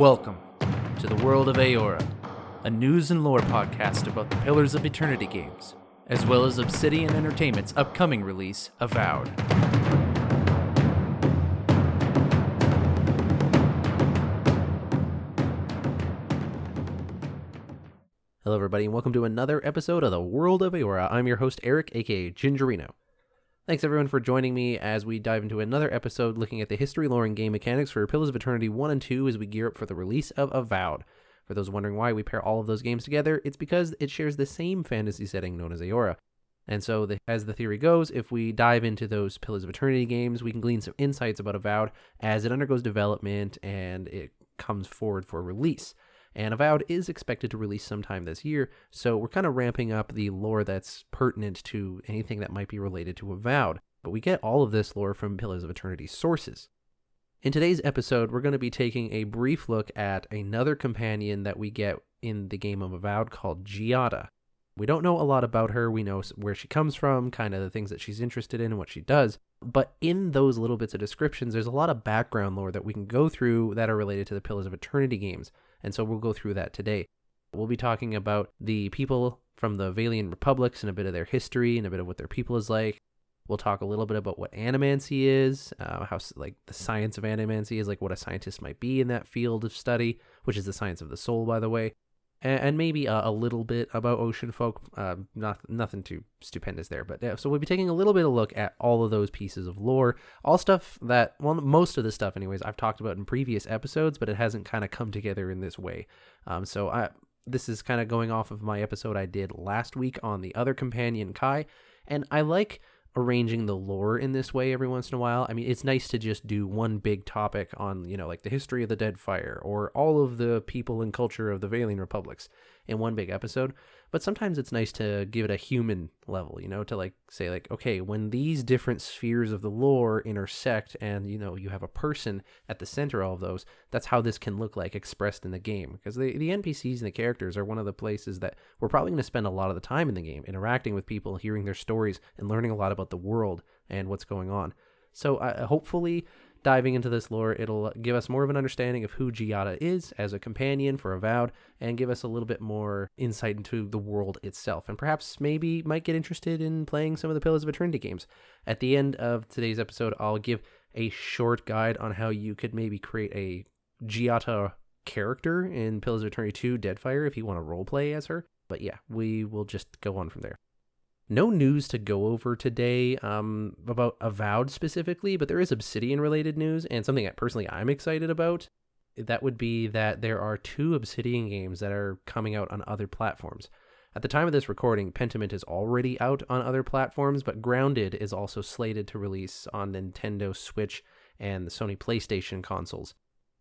Welcome to the World of Eora, a news and lore podcast about the Pillars of Eternity games, as well as Obsidian Entertainment's upcoming release, Avowed. Hello everybody, and welcome to another episode of the World of Eora. I'm your host, Eric, aka Gingerino. Thanks everyone for joining me as we dive into another episode looking at the history, lore, and game mechanics for Pillars of Eternity 1 and 2 as we gear up for the release of Avowed. For those wondering why we pair all of those games together, it's because it shares the same fantasy setting known as Eora. And so, as the theory goes, if we dive into those Pillars of Eternity games, we can glean some insights about Avowed as it undergoes development and it comes forward for release. And Avowed is expected to release sometime this year, so we're kind of ramping up the lore that's pertinent to anything that might be related to Avowed. But we get all of this lore from Pillars of Eternity sources. In today's episode, we're going to be taking a brief look at another companion that we get in the game of Avowed called Giatta. We don't know a lot about her, we know where she comes from, kind of the things that she's interested in and what she does, but in those little bits of descriptions, there's a lot of background lore that we can go through that are related to the Pillars of Eternity games. And so we'll go through that today. We'll be talking about the people from the Vailian Republics and a bit of their history and a bit of what their people is like. We'll talk a little bit about what Animancy is, how like the science of Animancy is, like what a scientist might be in that field of study, which is the science of the soul, by the way. And maybe a little bit about ocean folk, nothing too stupendous there. But yeah, so we'll be taking a little bit of a look at all of those pieces of lore, all stuff that, well, most of the stuff anyways, I've talked about in previous episodes, but it hasn't kind of come together in this way. This is kind of going off of my episode I did last week on the other companion, Kai, and I like arranging the lore in this way every once in a while. I mean, it's nice to just do one big topic on, like the history of the Deadfire or all of the people and culture of the Vailian Republics in one big episode. But sometimes it's nice to give it a human level, to say okay, when these different spheres of the lore intersect and, you have a person at the center of those, that's how this can look like expressed in the game. Because the NPCs and the characters are one of the places that we're probably going to spend a lot of the time in the game, interacting with people, hearing their stories, and learning a lot about the world and what's going on. So hopefully, diving into this lore, it'll give us more of an understanding of who Giatta is as a companion for Avowed, and give us a little bit more insight into the world itself, and perhaps maybe might get interested in playing some of the Pillars of Eternity games. At the end of today's episode, I'll give a short guide on how you could maybe create a Giatta character in Pillars of Eternity 2 Deadfire if you want to roleplay as her. But yeah, we will just go on from there. No news to go over today about Avowed specifically, but there is Obsidian-related news, and something that personally I'm excited about. That would be that there are 2 Obsidian games that are coming out on other platforms. At the time of this recording, Pentiment is already out on other platforms, but Grounded is also slated to release on Nintendo Switch and the Sony PlayStation consoles.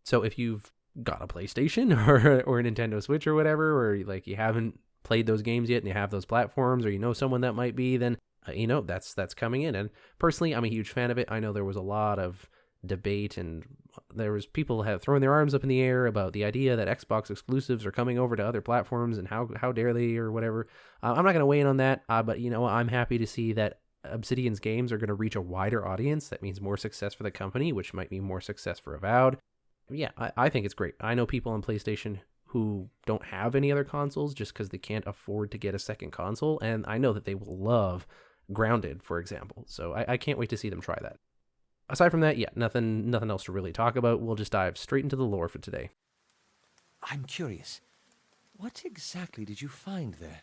So if you've got a PlayStation or a Nintendo Switch or whatever, or you haven't played those games yet and you have those platforms, or you know someone that might be, then that's coming in. And personally, I'm a huge fan of it. I know there was a lot of debate and there was people have thrown their arms up in the air about the idea that Xbox exclusives are coming over to other platforms and how dare they or whatever. I'm not going to weigh in on that, but I'm happy to see that Obsidian's games are going to reach a wider audience. That means more success for the company, which might mean more success for Avowed. Yeah, I think it's great. I know people on PlayStation who don't have any other consoles just because they can't afford to get a second console, and I know that they will love Grounded, for example. So I can't wait to see them try that. Aside from that, yeah, nothing else to really talk about. We'll just dive straight into the lore for today. I'm curious. What exactly did you find there?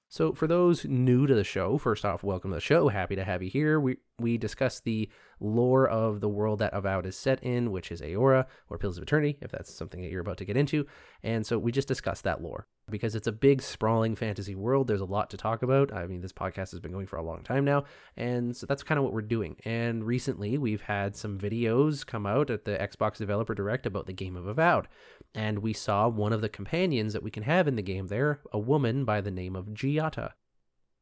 So for those new to the show, first off, welcome to the show. Happy to have you here. We discuss the lore of the world that Avowed is set in, which is Eora, or Pillars of Eternity, if that's something that you're about to get into. And so we just discussed that lore. Because it's a big, sprawling fantasy world, there's a lot to talk about. I mean, this podcast has been going for a long time now, and so that's kind of what we're doing. And recently, we've had some videos come out at the Xbox Developer Direct about the game of Avowed. And we saw one of the companions that we can have in the game there, a woman by the name of Giatta.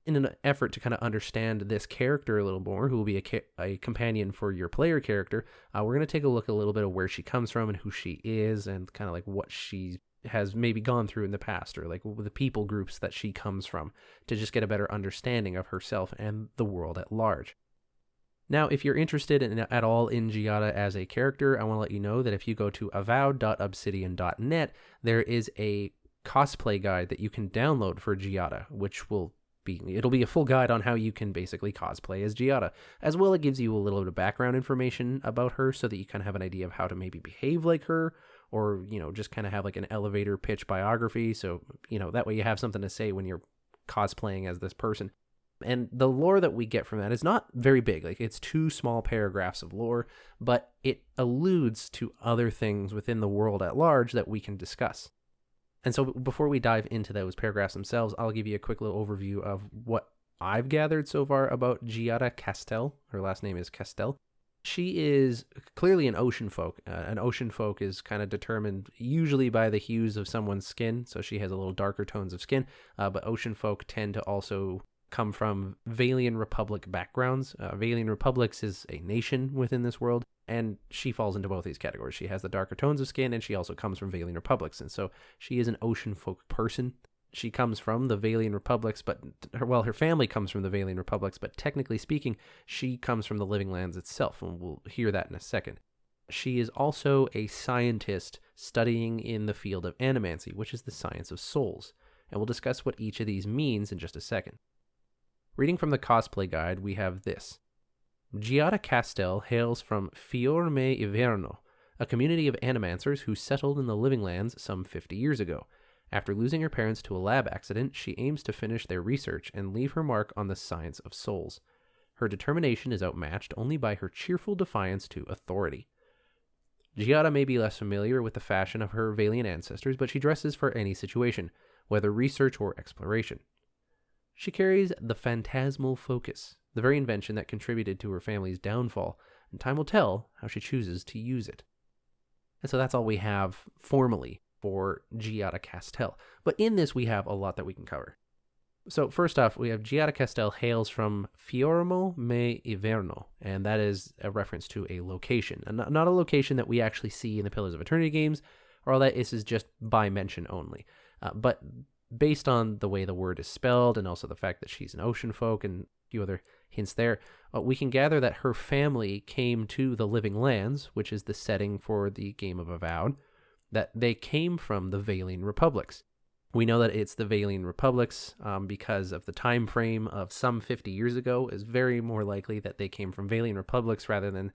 In an effort to kind of understand this character a little more, who will be a companion for your player character, we're going to take a look a little bit of where she comes from and who she is, and kind of like what she has maybe gone through in the past, or like the people groups that she comes from, to just get a better understanding of herself and the world at large. Now, if you're interested at all in Giatta as a character, I want to let you know that if you go to avowed.obsidian.net, there is a cosplay guide that you can download for Giatta, which it'll be a full guide on how you can basically cosplay as Giatta. As well, it gives you a little bit of background information about her so that you kind of have an idea of how to maybe behave like her, or, just kind of have like an elevator pitch biography. So, that way you have something to say when you're cosplaying as this person. And the lore that we get from that is not very big. Like, it's 2 small paragraphs of lore, but it alludes to other things within the world at large that we can discuss. And so before we dive into those paragraphs themselves, I'll give you a quick little overview of what I've gathered so far about Giatta Castell. Her last name is Castell. She is clearly an ocean folk. An ocean folk is kind of determined usually by the hues of someone's skin, so she has a little darker tones of skin, but ocean folk tend to also come from Vailian Republic backgrounds. Vailian Republics is a nation within this world, and she falls into both these categories. She has the darker tones of skin, and she also comes from Vailian Republics, and so she is an ocean folk person. She comes from the Vailian Republics, but her family comes from the Vailian Republics, but technically speaking, she comes from the Living Lands itself, and we'll hear that in a second. She is also a scientist studying in the field of Animancy, which is the science of souls, and we'll discuss what each of these means in just a second. Reading from the cosplay guide, we have this. Giatta Castell hails from Fiorme Iverno, a community of animancers who settled in the Living Lands some 50 years ago. After losing her parents to a lab accident, she aims to finish their research and leave her mark on the science of souls. Her determination is outmatched only by her cheerful defiance to authority. Giatta may be less familiar with the fashion of her Vailian ancestors, but she dresses for any situation, whether research or exploration. She carries the phantasmal focus, the very invention that contributed to her family's downfall, and time will tell how she chooses to use it. And so that's all we have formally for Giatta Castell. But in this, we have a lot that we can cover. So first off, we have Giatta Castell hails from Fiormo me Iverno, and that is a reference to a location, and not a location that we actually see in the Pillars of Eternity games, or all that. This is just by mention only. But based on the way the word is spelled, and also the fact that she's an ocean folk and a few other hints there, we can gather that her family came to the Living Lands, which is the setting for the game of Avowed, that they came from the Vailian Republics. We know that it's the Vailian Republics because of the time frame of some 50 years ago. Is very more likely that they came from Vailian Republics rather than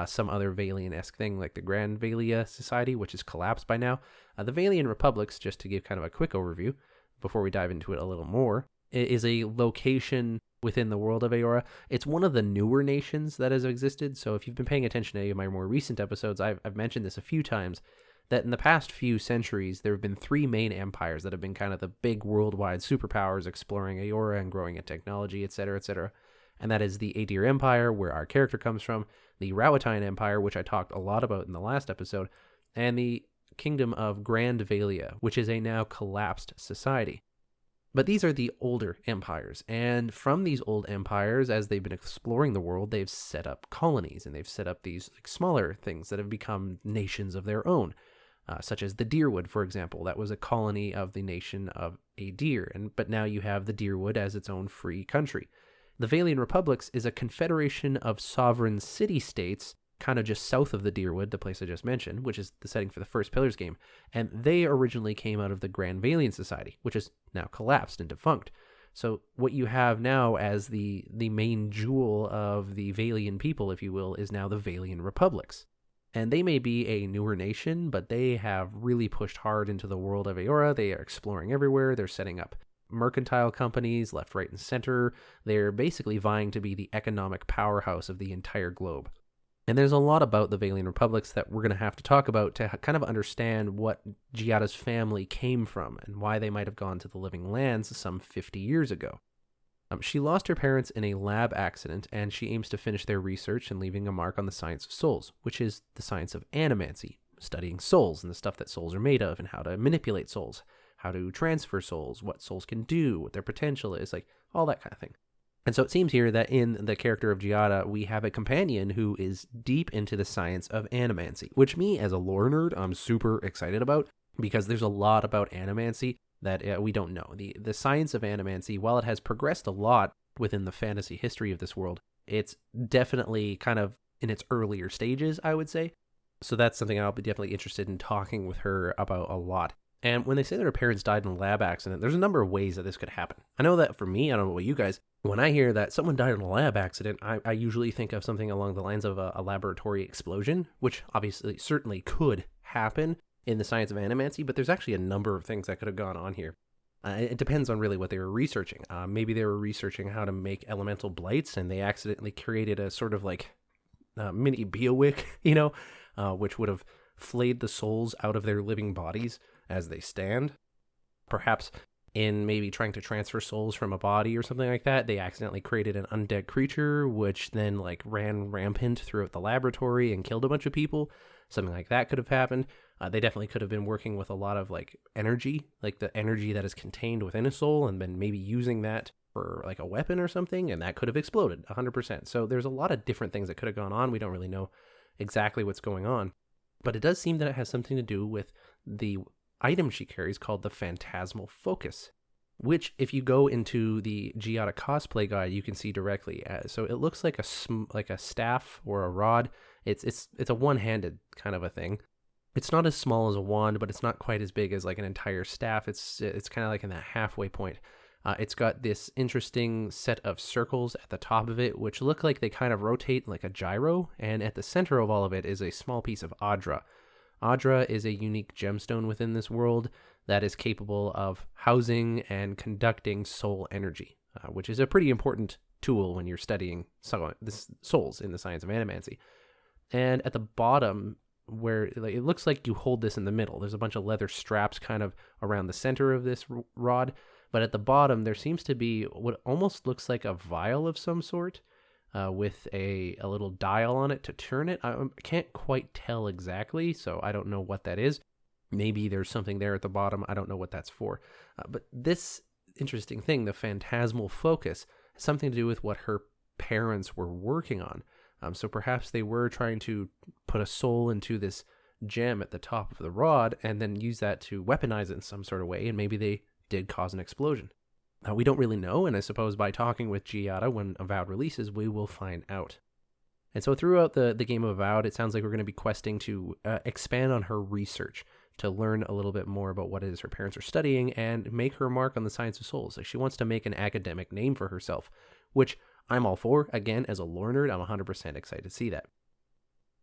some other Vailian-esque thing like the Grand Vailia Society, which is collapsed by now. The Vailian Republics, just to give kind of a quick overview, before we dive into it a little more, is a location within the world of Eora. It's one of the newer nations that has existed. So if you've been paying attention to any of my more recent episodes, I've mentioned this a few times, that in the past few centuries, there have been 3 main empires that have been kind of the big worldwide superpowers exploring Eora and growing in technology, etc., etc. And that is the Aedir Empire, where our character comes from, the Rawatine Empire, which I talked a lot about in the last episode, and the Kingdom of Grand Vailia, which is a now collapsed society. But these are the older empires, and from these old empires, as they've been exploring the world, they've set up colonies, and they've set up these smaller things that have become nations of their own, such as the Deerwood, for example. That was a colony of the nation of Aedir, but now you have the Deerwood as its own free country. The Vailian Republics is a confederation of sovereign city-states kind of just south of the Deerwood, the place I just mentioned, which is the setting for the first Pillars game, and they originally came out of the Grand Vailian Society, which is now collapsed and defunct. So what you have now as the main jewel of the Vailian people, if you will, is now the Vailian Republics. And they may be a newer nation, but they have really pushed hard into the world of Eora. They are exploring everywhere. They're setting up mercantile companies left, right, and center. They're basically vying to be the economic powerhouse of the entire globe. And there's a lot about the Vailian Republics that we're going to have to talk about to kind of understand what Giatta's family came from and why they might have gone to the Living Lands some 50 years ago. She lost her parents in a lab accident, and she aims to finish their research and leaving a mark on the science of souls, which is the science of Animancy, studying souls and the stuff that souls are made of and how to manipulate souls, how to transfer souls, what souls can do, what their potential is, like all that kind of thing. And so it seems here that in the character of Giatta, we have a companion who is deep into the science of Animancy, which me, as a lore nerd, I'm super excited about, because there's a lot about Animancy that we don't know. The science of Animancy, while it has progressed a lot within the fantasy history of this world, it's definitely kind of in its earlier stages, I would say. So that's something I'll be definitely interested in talking with her about a lot. And when they say that her parents died in a lab accident, there's a number of ways that this could happen. I know that for me, I don't know about you guys, when I hear that someone died in a lab accident, I usually think of something along the lines of a laboratory explosion, which obviously certainly could happen in the science of animancy, but there's actually a number of things that could have gone on here. It depends on really what they were researching. Maybe they were researching how to make elemental blights, and they accidentally created a sort of like mini Beowick, which would have flayed the souls out of their living bodies as they stand. Perhaps in maybe trying to transfer souls from a body or something like that, they accidentally created an undead creature, which then like ran rampant throughout the laboratory and killed a bunch of people. Something like that could have happened. They definitely could have been working with a lot of like energy, like the energy that is contained within a soul, and been maybe using that for like a weapon or something, and that could have exploded 100%. So there's a lot of different things that could have gone on. We don't really know exactly what's going on, but it does seem that it has something to do with the item she carries called the Phantasmal Focus, which if you go into the Giatta cosplay guide, you can see directly. So it looks like a staff or a rod. It's a one-handed kind of a thing. It's not as small as a wand, but it's not quite as big as like an entire staff. It's kind of like in that halfway point. It's got this interesting set of circles at the top of it, which look like they kind of rotate like a gyro, and at the center of all of it is a small piece of Adra. Adra is a unique gemstone within this world that is capable of housing and conducting soul energy, which is a pretty important tool when you're studying souls in the science of animancy. And at the bottom, where it looks like you hold this in the middle, there's a bunch of leather straps kind of around the center of this rod, but at the bottom there seems to be what almost looks like a vial of some sort, with a little dial on it to turn it. I can't quite tell exactly, so I don't know what that is. Maybe there's something there at the bottom. I don't know what that's for. But this interesting thing, the Phantasmal Focus, has something to do with what her parents were working on. So perhaps they were trying to put a soul into this gem at the top of the rod and then use that to weaponize it in some sort of way, and maybe they did cause an explosion. We don't really know, and I suppose by talking with Giatta when Avowed releases, we will find out. And so throughout the game of Avowed, it sounds like we're going to be questing to expand on her research, to learn a little bit more about what it is her parents are studying and make her mark on the science of souls. Like, she wants to make an academic name for herself, which I'm all for. Again, as a lore nerd, I'm 100% excited to see that.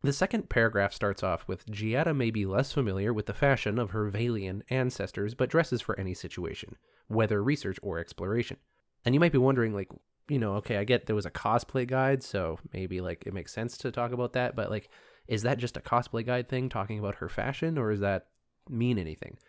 The second paragraph starts off with, Giatta may be less familiar with the fashion of her Vailian ancestors, but dresses for any situation, whether research or exploration. And you might be wondering, like, okay, I get there was a cosplay guide, so maybe like it makes sense to talk about that, but like, is that just a cosplay guide thing talking about her fashion, or does that mean anything?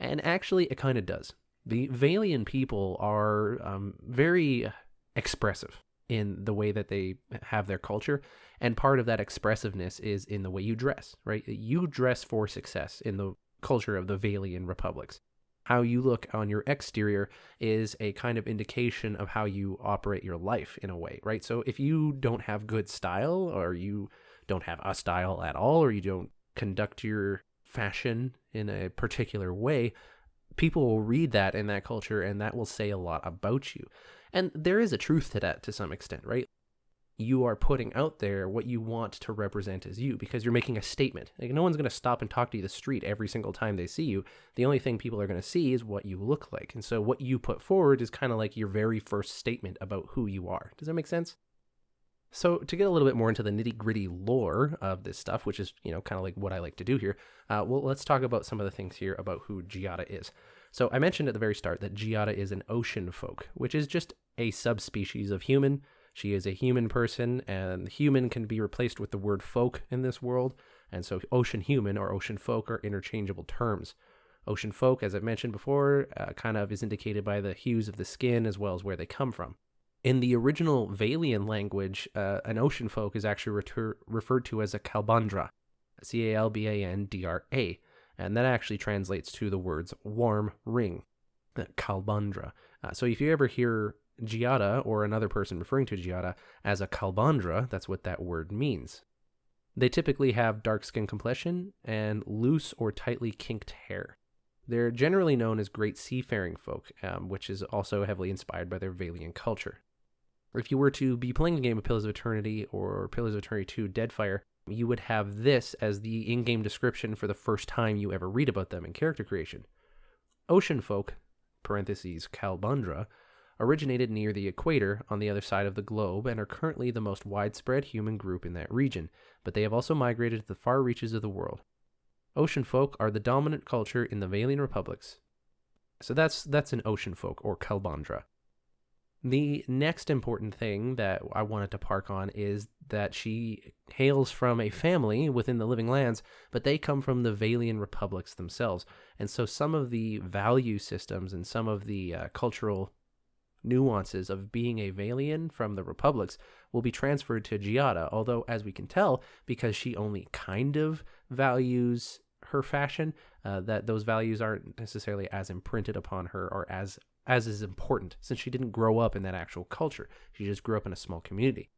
And actually, it kind of does. The Vailian people are very expressive in the way that they have their culture, and part of that expressiveness is in the way you dress, right? You dress for success in the culture of the Vailian Republics. How you look on your exterior is a kind of indication of how you operate your life in a way, right? So if you don't have good style, or you don't have a style at all, or you don't conduct your fashion in a particular way, people will read that in that culture, and that will say a lot about you. And there is a truth to that to some extent, right? You are putting out there what you want to represent as you, because you're making a statement. Like, no one's going to stop and talk to you the street every single time they see you. The only thing people are going to see is what you look like. And so what you put forward is kind of like your very first statement about who you are. Does that make sense? So to get a little bit more into the nitty-gritty lore of this stuff, which is, kind of like what I like to do here, well, let's talk about some of the things here about who Giatta is. So I mentioned at the very start that Giatta is an ocean folk, which is just a subspecies of human. She is a human person, and human can be replaced with the word folk in this world. And so ocean human or ocean folk are interchangeable terms. Ocean folk, as I've mentioned before, kind of is indicated by the hues of the skin as well as where they come from. In the original Vailian language, an ocean folk is actually referred to as a Calbandra, Calbandra, and that actually translates to the words warm ring, Calbandra. So if you ever hear Giatta or another person referring to Giatta as a Calbandra, that's what that word means. They typically have dark skin complexion and loose or tightly kinked hair. They're generally known as great seafaring folk, which is also heavily inspired by their Vailian culture. If you were to be playing the game of Pillars of Eternity or Pillars of Eternity 2 Deadfire, you would have this as the in-game description for the first time you ever read about them in character creation. Ocean folk, parentheses Kalbundra, originated near the equator on the other side of the globe and are currently the most widespread human group in that region, but they have also migrated to the far reaches of the world. Ocean folk are the dominant culture in the Vailian Republics. So that's an ocean folk, or Kalbundra. The next important thing that I wanted to park on is that she hails from a family within the Living Lands, but they come from the Vailian Republics themselves. And so some of the value systems and some of the cultural nuances of being a Vailian from the Republics will be transferred to Giatta, although, as we can tell, because she only kind of values her fashion, that those values aren't necessarily as imprinted upon her or as is important, since she didn't grow up in that actual culture. She just grew up in a small community.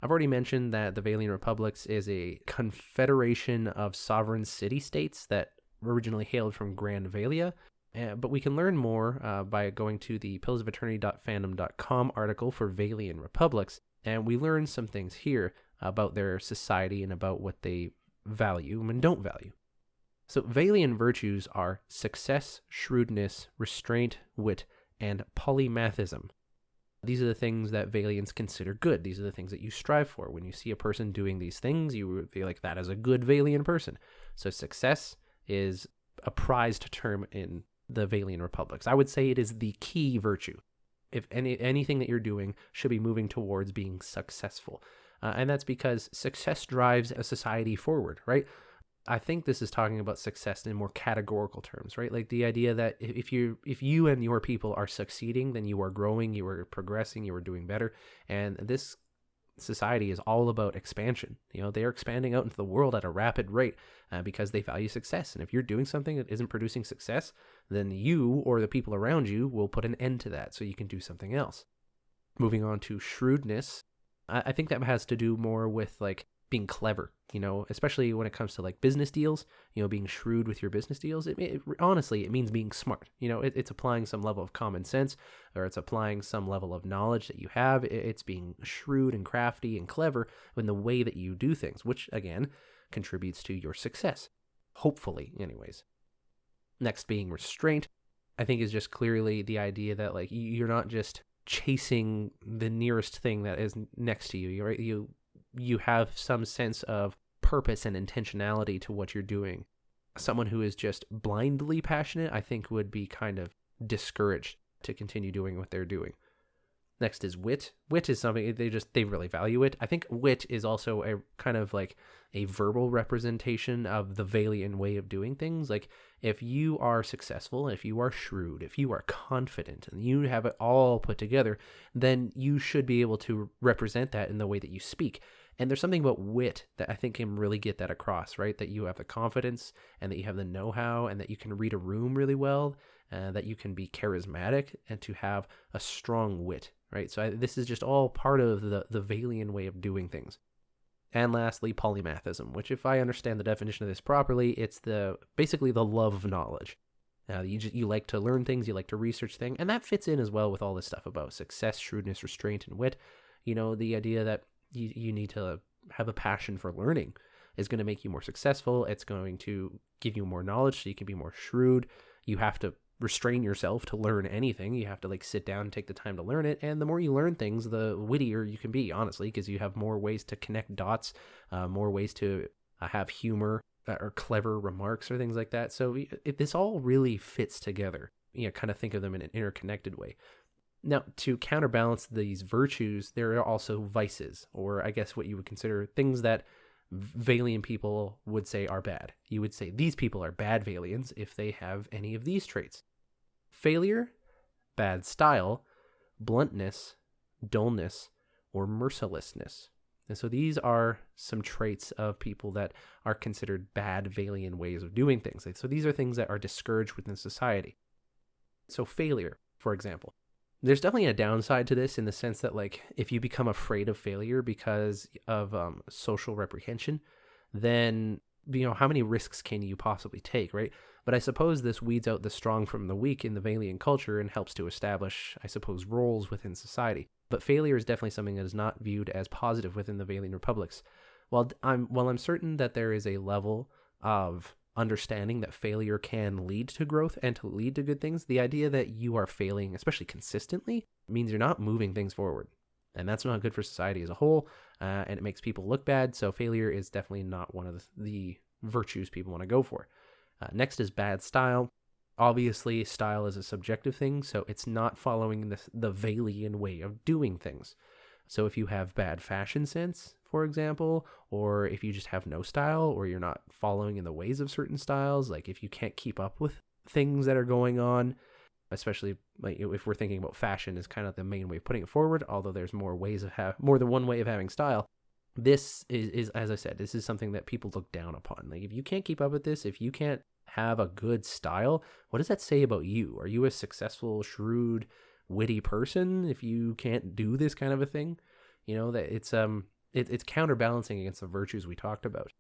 I've already mentioned that the Vailian Republics is a confederation of sovereign city-states that originally hailed from Grand Valia, but we can learn more by going to the pillarsofeternity.fandom.com article for Vailian Republics, and we learn some things here about their society and about what they value and don't value. So Vailian virtues are success, shrewdness, restraint, wit, and polymathism. These are the things that Vailians consider good. These are the things that you strive for. When you see a person doing these things, you feel like that is a good Vailian person. So success is a prized term in the Vailian Republics. I would say it is the key virtue. If anything that you're doing should be moving towards being successful. And that's because success drives a society forward, right? I think this is talking about success in more categorical terms, right? Like the idea that if you and your people are succeeding, then you are growing, you are progressing, you are doing better. And this society is all about expansion. You know, they are expanding out into the world at a rapid rate because they value success. And if you're doing something that isn't producing success, then you or the people around you will put an end to that so you can do something else. Moving on to shrewdness, I think that has to do more with like being clever, you know, especially when it comes to like business deals, you know, being shrewd with your business deals. Honestly, it means being smart. You know, it's applying some level of common sense, or it's applying some level of knowledge that you have. It's being shrewd and crafty and clever in the way that you do things, which again contributes to your success. Hopefully, anyways. Next, being restraint, I think is just clearly the idea that like you're not just chasing the nearest thing that is next to you, right? You have some sense of purpose and intentionality to what you're doing. Someone who is just blindly passionate, I think, would be kind of discouraged to continue doing what they're doing. Next is wit. Wit is something they really value it. I think wit is also a kind of like a verbal representation of the Vailian way of doing things. Like if you are successful, if you are shrewd, if you are confident, and you have it all put together, then you should be able to represent that in the way that you speak. And there's something about wit that I think can really get that across, right? That you have the confidence and that you have the know-how and that you can read a room really well, that you can be charismatic and to have a strong wit, right? So this is just all part of the Vailian way of doing things. And lastly, polymathism, which if I understand the definition of this properly, it's basically the love of knowledge. You like to learn things, you like to research things, and that fits in as well with all this stuff about success, shrewdness, restraint, and wit. You know, the idea that you need to have a passion for learning is going to make you more successful. It's going to give you more knowledge so you can be more shrewd. You have to restrain yourself to learn anything. You have to like sit down and take the time to learn it. And the more you learn things, the wittier you can be, honestly, because you have more ways to connect dots, more ways to have humor or clever remarks or things like that. So this all really fits together. You know, kind of think of them in an interconnected way. Now, to counterbalance these virtues, there are also vices, or I guess what you would consider things that Vailian people would say are bad. You would say these people are bad Vailians if they have any of these traits. Failure, bad style, bluntness, dullness, or mercilessness. And so these are some traits of people that are considered bad Vailian ways of doing things. So these are things that are discouraged within society. So failure, for example. There's definitely a downside to this in the sense that, like, if you become afraid of failure because of social reprehension, then, you know, how many risks can you possibly take, right? But I suppose this weeds out the strong from the weak in the Vailian culture and helps to establish, I suppose, roles within society. But failure is definitely something that is not viewed as positive within the Vailian Republics. While I'm certain that there is a level of understanding that failure can lead to growth and to lead to good things, the idea that you are failing, especially consistently, means you're not moving things forward. And that's not good for society as a whole, and it makes people look bad. So failure is definitely not one of the virtues people want to go for. Next is bad style. Obviously, style is a subjective thing, so it's not following the Vailian way of doing things. So if you have bad fashion sense, for example, or if you just have no style, or you're not following in the ways of certain styles, like if you can't keep up with things that are going on, especially like if we're thinking about fashion is kind of the main way of putting it forward, although there's more than one way of having style. This is, as I said, this is something that people look down upon. Like if you can't keep up with this, if you can't have a good style, what does that say about you? Are you a successful, shrewd, witty person if you can't do this kind of a thing? That it's counterbalancing against the virtues we talked about.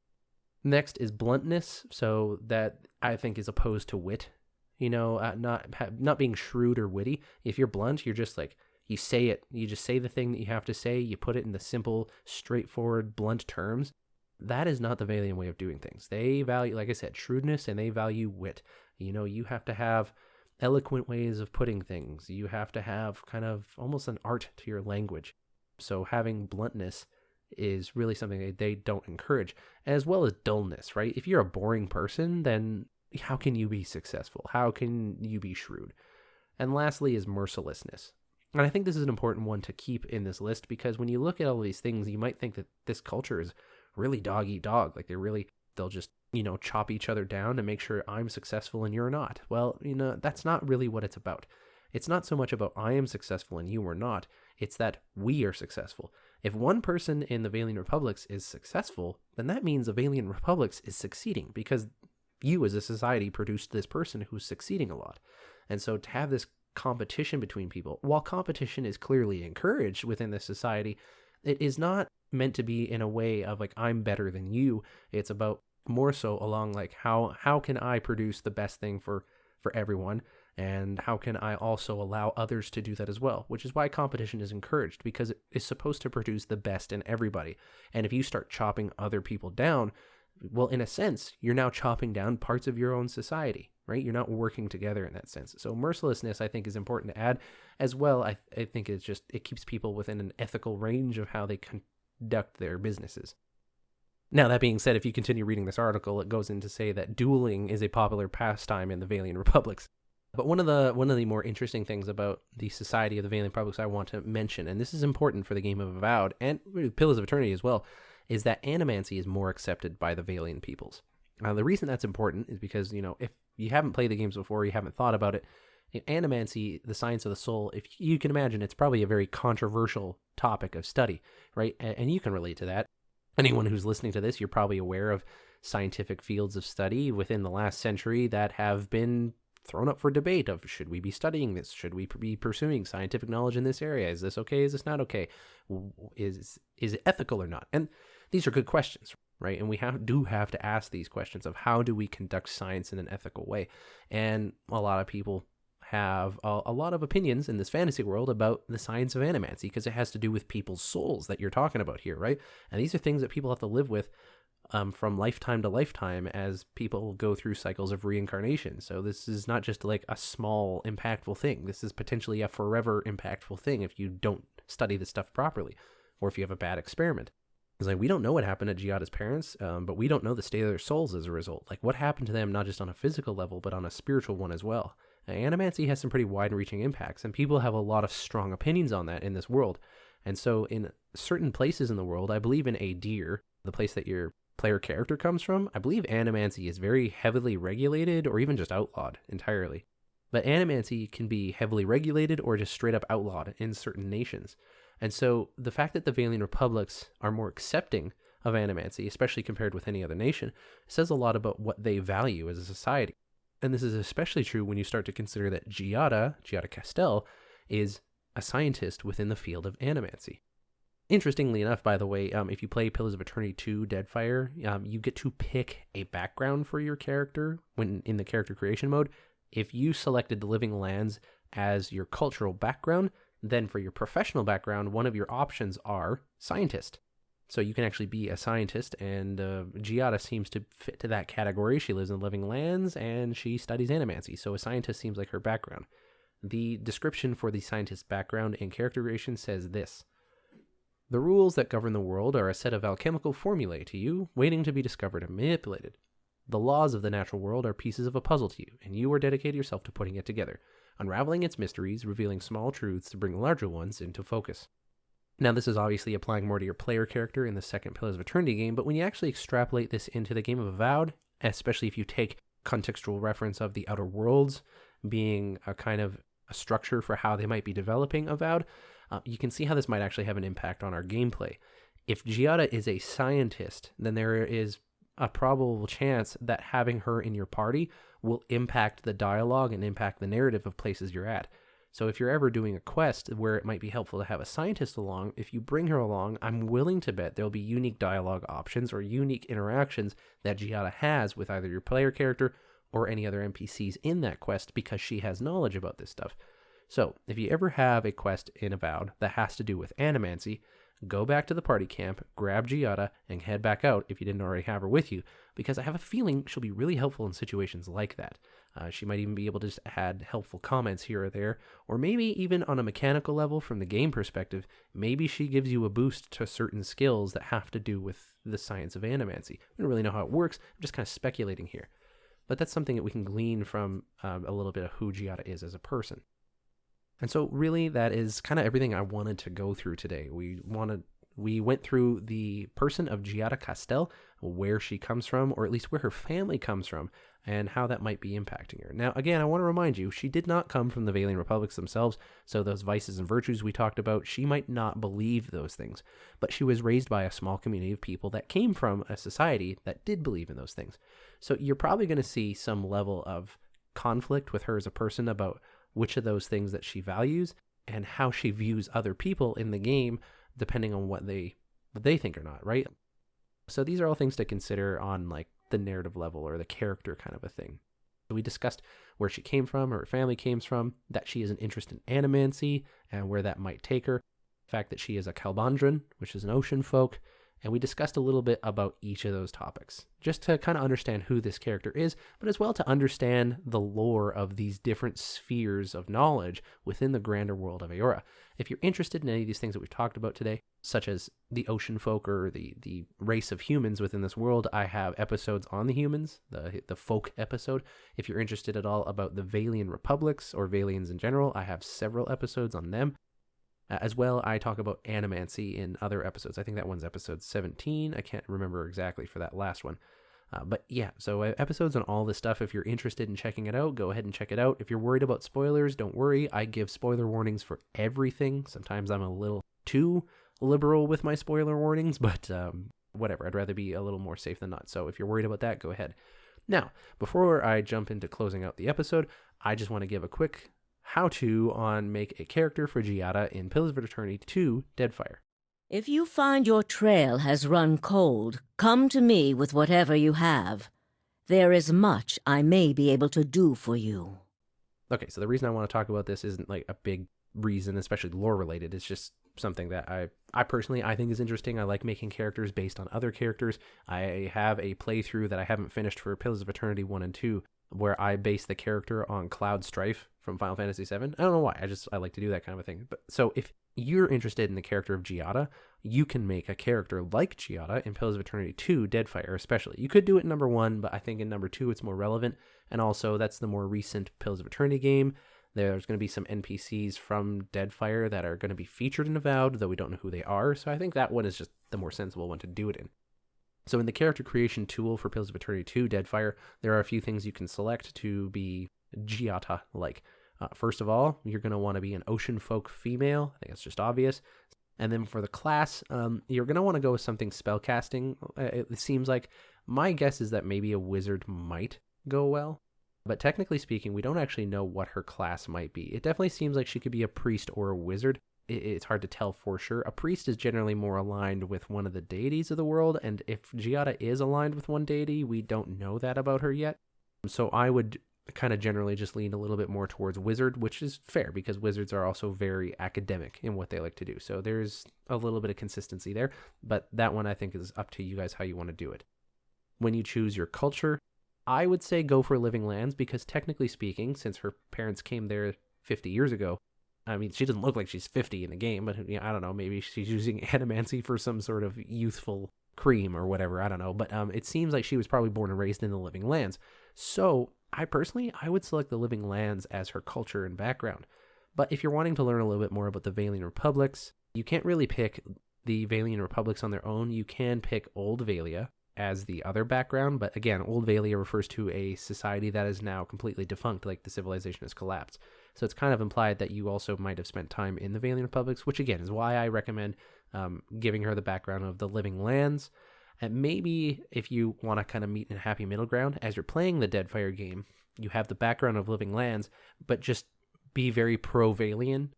Next is bluntness, so that I think is opposed to wit. Not being shrewd or witty. If you're blunt, you're just like, you say it. You just say the thing that you have to say. You put it in the simple, straightforward, blunt terms. That is not the Vailian way of doing things. They value, like I said, shrewdness, and they value wit. You have to have eloquent ways of putting things. You have to have kind of almost an art to your language. So having bluntness is really something that they don't encourage, as well as dullness, right? If you're a boring person, then how can you be successful? How can you be shrewd? And lastly is mercilessness. And I think this is an important one to keep in this list, because when you look at all these things, you might think that this culture is really dog eat dog. Like they'll just, chop each other down to make sure I'm successful and you're not. Well, that's not really what it's about. It's not so much about I am successful and you are not. It's that we are successful. If one person in the Vailian Republics is successful, then that means the Vailian Republics is succeeding, because you as a society produced this person who's succeeding a lot. And so to have this competition between people, while competition is clearly encouraged within this society, it is not meant to be in a way of like, I'm better than you. It's about more so along like, how can I produce the best thing for everyone? And how can I also allow others to do that as well? Which is why competition is encouraged, because it is supposed to produce the best in everybody. And if you start chopping other people down, well, in a sense, you're now chopping down parts of your own society, right? You're not working together in that sense. So mercilessness, I think, is important to add as well. I think it keeps people within an ethical range of how they conduct their businesses. Now, that being said, if you continue reading this article, it goes in to say that dueling is a popular pastime in the Vailian Republics. But one of the more interesting things about the society of the Vailian Republics I want to mention, and this is important for the game of Avowed and Pillars of Eternity as well, is that Animancy is more accepted by the Vailian peoples. The reason that's important is because, if you haven't played the games before, you haven't thought about it, Animancy, the science of the soul, if you can imagine, it's probably a very controversial topic of study, right? And you can relate to that. Anyone who's listening to this, you're probably aware of scientific fields of study within the last century that have been thrown up for debate of, should we be studying this? Should we be pursuing scientific knowledge in this area? Is this okay? Is this not okay? Is it ethical or not? And these are good questions, right? And we do have to ask these questions of how do we conduct science in an ethical way? And a lot of people have a lot of opinions in this fantasy world about the science of animancy, because it has to do with people's souls that you're talking about here, right? And these are things that people have to live with from lifetime to lifetime as people go through cycles of reincarnation. So this is not just like a small impactful thing. This is potentially a forever impactful thing if you don't study this stuff properly, or if you have a bad experiment. It's like, we don't know what happened to Giatta's parents, but we don't know the state of their souls as a result. Like, what happened to them, not just on a physical level, but on a spiritual one as well. Animancy has some pretty wide-reaching impacts, and people have a lot of strong opinions on that in this world. And so in certain places in the world, I believe in Adir, the place that your player character comes from, I believe Animancy is very heavily regulated or even just outlawed entirely. But Animancy can be heavily regulated or just straight up outlawed in certain nations. And so the fact that the Vailian Republics are more accepting of Animancy, especially compared with any other nation, says a lot about what they value as a society. And this is especially true when you start to consider that Giatta Castell, is a scientist within the field of Animancy. Interestingly enough, by the way, if you play Pillars of Eternity 2 Deadfire, you get to pick a background for your character when in the character creation mode. If you selected the Living Lands as your cultural background, Then for your professional background, one of your options are scientist. So you can actually be a scientist, and Giatta seems to fit to that category. She lives in living lands, and she studies animancy, so a scientist seems like her background. The description for the scientist's background and character creation says this: the rules that govern the world are a set of alchemical formulae to you, waiting to be discovered and manipulated. The laws of the natural world are pieces of a puzzle to you, and you are dedicated yourself to putting it together, unraveling its mysteries, revealing small truths to bring larger ones into focus. Now, this is obviously applying more to your player character in the second Pillars of Eternity game, but when you actually extrapolate this into the game of Avowed, especially if you take contextual reference of the Outer Worlds being a kind of a structure for how they might be developing Avowed, you can see how this might actually have an impact on our gameplay. If Giatta is a scientist, then there is a probable chance that having her in your party will impact the dialogue and impact the narrative of places you're at. So if you're ever doing a quest where it might be helpful to have a scientist along, if you bring her along, I'm willing to bet there'll be unique dialogue options or unique interactions that Giatta has with either your player character or any other NPCs in that quest because she has knowledge about this stuff. So if you ever have a quest in Avowed that has to do with Animancy, go back to the party camp, grab Giatta, and head back out if you didn't already have her with you, because I have a feeling she'll be really helpful in situations like that. She might even be able to just add helpful comments here or there, or maybe even on a mechanical level from the game perspective, maybe she gives you a boost to certain skills that have to do with the science of Animancy. I don't really know how it works, I'm just kind of speculating here. But that's something that we can glean from a little bit of who Giatta is as a person. And so really that is kind of everything I wanted to go through today. We went through the person of Giatta Castell, where she comes from, or at least where her family comes from, and how that might be impacting her. Now, again, I want to remind you, she did not come from the Vailian Republics themselves, so those vices and virtues we talked about, she might not believe those things, but she was raised by a small community of people that came from a society that did believe in those things. So you're probably going to see some level of conflict with her as a person about which of those things that she values and how she views other people in the game, depending on what they think or not, right? So these are all things to consider on like the narrative level or the character kind of a thing. We discussed where she came from, or her family came from, that she has an interest in animancy and where that might take her, the fact that she is a Kalbandran, which is an ocean folk, and we discussed a little bit about each of those topics, just to kind of understand who this character is, but as well to understand the lore of these different spheres of knowledge within the grander world of Eora. If you're interested in any of these things that we've talked about today, such as the ocean folk or the race of humans within this world, I have episodes on the humans, the folk episode. If you're interested at all about the Vailian Republics or Vailians in general, I have several episodes on them. As well, I talk about Animancy in other episodes. I think that one's episode 17. I can't remember exactly for that last one. But yeah, so episodes on all this stuff. If you're interested in checking it out, go ahead and check it out. If you're worried about spoilers, don't worry. I give spoiler warnings for everything. Sometimes I'm a little too liberal with my spoiler warnings, but whatever. I'd rather be a little more safe than not. So if you're worried about that, go ahead. Now, before I jump into closing out the episode, I just want to give a quick how-to on make a character for Giatta in Pillars of Eternity 2 Deadfire. If you find your trail has run cold, come to me with whatever you have. There is much I may be able to do for you. Okay, so the reason I want to talk about this isn't like a big reason, especially lore related. It's just something that I personally think is interesting. I like making characters based on other characters. I have a playthrough that I haven't finished for Pillars of Eternity 1 and 2 where I base the character on Cloud Strife from Final Fantasy VII. I don't know why. I like to do that kind of a thing. But so if you're interested in the character of Giatta, you can make a character like Giatta in Pillars of Eternity 2 Deadfire especially. You could do it in number 1, but I think in number 2 it's more relevant. And also that's the more recent Pillars of Eternity game. There's going to be some NPCs from Deadfire that are going to be featured in Avowed, though we don't know who they are. So I think that one is just the more sensible one to do it in. So in the character creation tool for Pillars of Eternity 2 Deadfire, there are a few things you can select to be Giatta-like. First of all, you're going to want to be an ocean folk female. I think it's just obvious. And then for the class, you're going to want to go with something spellcasting. It seems like my guess is that maybe a wizard might go well. But technically speaking, we don't actually know what her class might be. It definitely seems like she could be a priest or a wizard. It's hard to tell for sure. A priest is generally more aligned with one of the deities of the world, and if Giatta is aligned with one deity, we don't know that about her yet. So I would kind of generally just lean a little bit more towards wizard, which is fair because wizards are also very academic in what they like to do. So there's a little bit of consistency there, but that one I think is up to you guys how you want to do it. When you choose your culture, I would say go for Living Lands because technically speaking, since her parents came there 50 years ago, I mean, she doesn't look like she's 50 in the game, but I don't know, maybe she's using Animancy for some sort of youthful cream or whatever, I don't know, but it seems like she was probably born and raised in the Living Lands. So I would select the Living Lands as her culture and background. But if you're wanting to learn a little bit more about the Vailian Republics, you can't really pick the Vailian Republics on their own. You can pick Old Valia as the other background, but again, Old Valia refers to a society that is now completely defunct, like the civilization has collapsed. So it's kind of implied that you also might have spent time in the Vailian Republics, which again is why I recommend giving her the background of the Living Lands. And maybe if you want to kind of meet in a happy middle ground, as you're playing the Deadfire game, you have the background of Living Lands, but just be very pro-Vailian.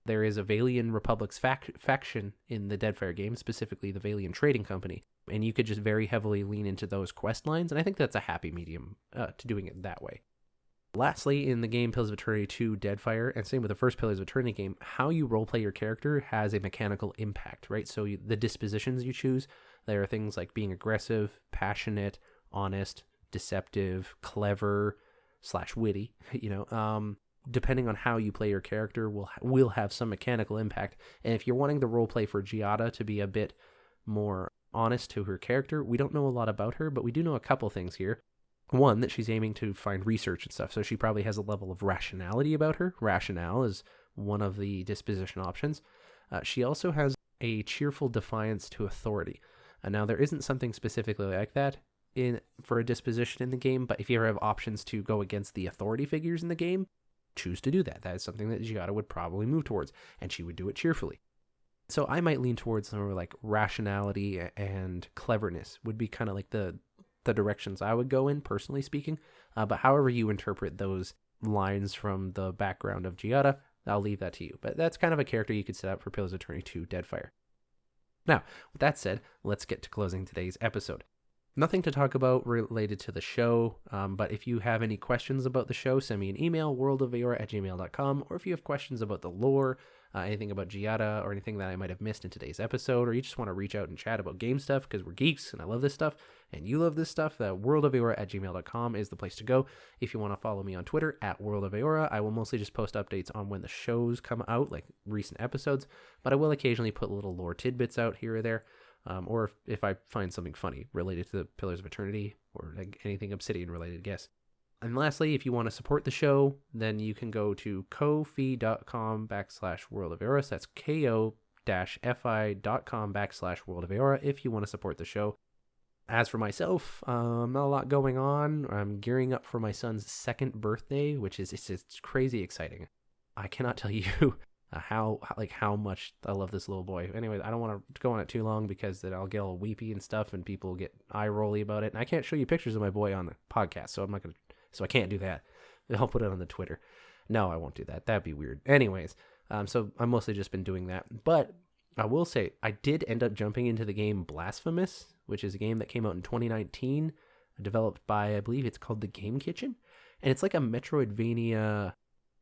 There is a Vailian Republics faction in the Deadfire game, specifically the Vailian Trading Company, and you could just very heavily lean into those quest lines, and I think that's a happy medium to doing it that way. Lastly, in the game Pillars of Eternity 2 Deadfire, and same with the first Pillars of Eternity game, how you roleplay your character has a mechanical impact, right? So the dispositions you choose, there are things like being aggressive, passionate, honest, deceptive, clever, /witty, depending on how you play your character will have some mechanical impact. And if you're wanting the roleplay for Giatta to be a bit more honest to her character, we don't know a lot about her, but we do know a couple things here. One, that she's aiming to find research and stuff, so she probably has a level of rationality about her. Rationale is one of the disposition options. She also has a cheerful defiance to authority. Now, there isn't something specifically like that for a disposition in the game, but if you ever have options to go against the authority figures in the game, choose to do that. That is something that Giatta would probably move towards, and she would do it cheerfully. So I might lean towards somewhere like rationality and cleverness would be kind of like the directions I would go in, personally speaking. But however you interpret those lines from the background of Giatta, I'll leave that to you. But that's kind of a character you could set up for Pillars of Eternity 2 Deadfire. Now, with that said, let's get to closing today's episode. Nothing to talk about related to the show, but if you have any questions about the show, send me an email, worldoфeora@gmail.com, or if you have questions about the lore, anything about Giatta, or anything that I might have missed in today's episode, or you just want to reach out and chat about game stuff, because we're geeks, and I love this stuff, and you love this stuff, worldoфeora@gmail.com is the place to go. If you want to follow me on Twitter, @worldoфeora, I will mostly just post updates on when the shows come out, like recent episodes, but I will occasionally put little lore tidbits out here or there. Or if I find something funny related to the Pillars of Eternity or like anything Obsidian related, I guess. And lastly, if you want to support the show, then you can go to ko-fi.com/worldoфeora. So that's ko-fi.com/worldoфeora if you want to support the show. As for myself, not a lot going on. I'm gearing up for my son's 2nd birthday, which is it's crazy exciting. I cannot tell you how much I love this little boy. Anyways, I don't want to go on it too long because then I'll get all weepy and stuff and people get eye rolly about it. And I can't show you pictures of my boy on the podcast, so I can't do that. I'll put it on the Twitter. No, I won't do that. That'd be weird. Anyways, so I've mostly just been doing that. But I will say I did end up jumping into the game Blasphemous, which is a game that came out in 2019, developed by, I believe it's called The Game Kitchen. And it's like a Metroidvania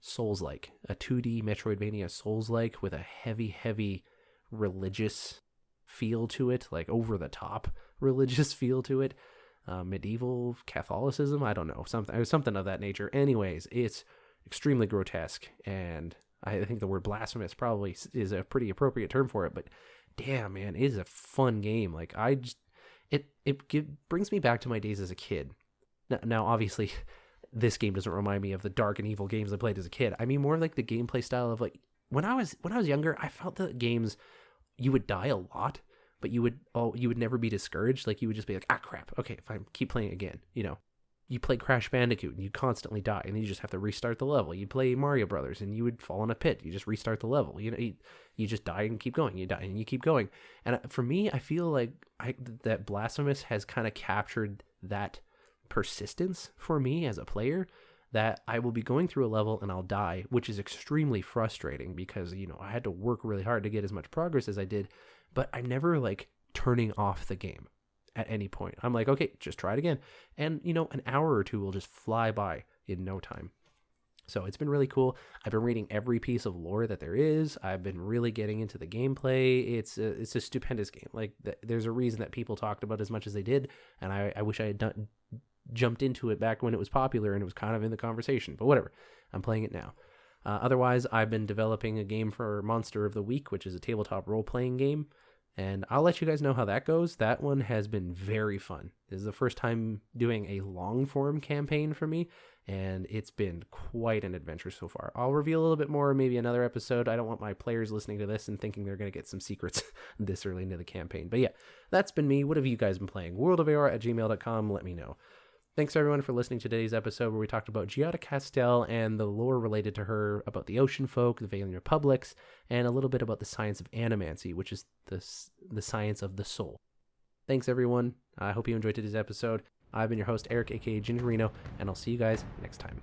Souls-like, a 2D Metroidvania Souls-like with a heavy religious feel to it, like over-the-top religious feel to it, medieval Catholicism, I don't know, something of that nature. Anyways, it's extremely grotesque, and I think the word blasphemous probably is a pretty appropriate term for it, but damn, man, it is a fun game. Like, it brings me back to my days as a kid. Now obviously, this game doesn't remind me of the dark and evil games I played as a kid. I mean more like the gameplay style of like when I was younger, I felt that games you would die a lot, but you would never be discouraged. Like you would just be like, crap, okay, fine, keep playing again. You play Crash Bandicoot and you constantly die, and then you just have to restart the level. You play Mario Brothers and you would fall in a pit. You just restart the level. You just die and keep going. You die and you keep going. And for me, I feel like that Blasphemous has kind of captured that persistence for me as a player, that I will be going through a level and I'll die, which is extremely frustrating because, I had to work really hard to get as much progress as I did, but I'm never like turning off the game at any point. I'm like, okay, just try it again. And, an hour or two will just fly by in no time. So it's been really cool. I've been reading every piece of lore that there is. I've been really getting into the gameplay. It's a stupendous game. Like, there's a reason that people talked about it as much as they did, and I wish I had jumped into it back when it was popular and it was kind of in the conversation. But whatever, I'm playing it now. Otherwise, I've been developing a game for Monster of the Week, which is a tabletop role-playing game, and I'll let you guys know how that goes. That one has been very fun. This is the first time doing a long-form campaign for me, and it's been quite an adventure so far. I'll reveal a little bit more, maybe another episode. I don't want my players listening to this and thinking they're going to get some secrets this early into the campaign. But yeah, that's been me. What have you guys been playing? worldofaora@gmail.com. Let me know. Thanks everyone for listening to today's episode where we talked about Giatta Castell and the lore related to her, about the ocean folk, the Vailian Republics, and a little bit about the science of Animancy, which is the science of the soul. Thanks everyone. I hope you enjoyed today's episode. I've been your host, Eric, aka Gingerino, and I'll see you guys next time.